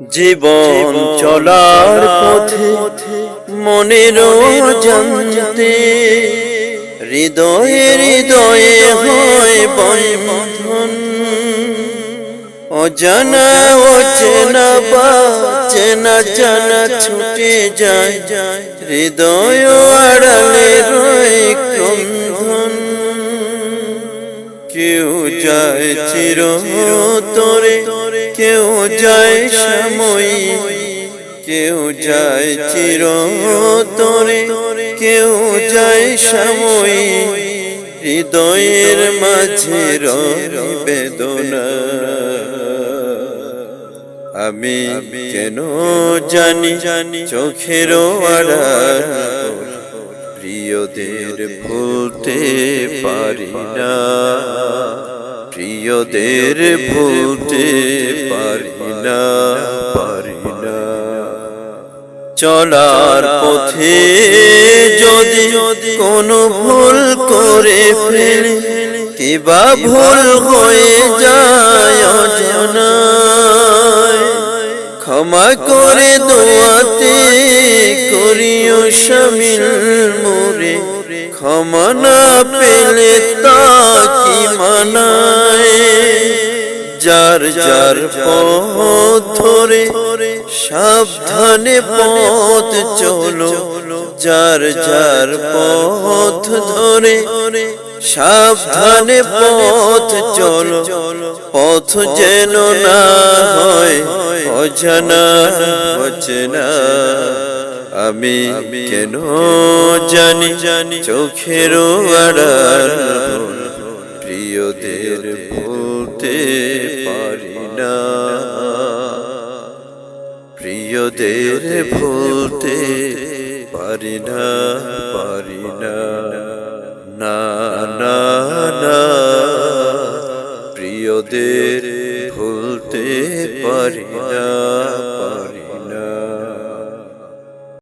জীবন চলার পথে মনের জানতে হৃদয়ে হৃদয়ে হয় বন্ধন। অজানা অচেনা বা চেনা জানা ছুটে যায়, হৃদয় আড়ালে রয় ক্রন্দন। কেউ যায় চিরতরে, কেউ যায় সাময়িক, কেউ যায় চিরতরে, কেউ যায় সাময়িক। হৃদয়ের মাঝে রয় বেদনা। আমি কেন জানি চোখের আড়াল প্রিয়দের ভুলতে পারি না, প্রিয়দের ভুলতে পারি না। চলার পথে যদি কোনো ভুল করে ফেলে, কিবা ভুল হয়ে যায় অজানায়, ক্ষমা করে দোয়াতে করিও শামিল মোরে। ক্ষমা না পেলে তা কি মানায়? যার যার পথ ধরে সাবধানে পথ চলো, যার যার পথ ধরে সাবধানে পথ চলো। পথ যেন না হয় অজানা অচেনা। আমি কেন জানি চোখের আড়াল প্রিয়দের ভুলতে পারি না, প্রিয়দের ভুলতে পারি না। না না না, প্রিয়দের ভুলতে পারি না।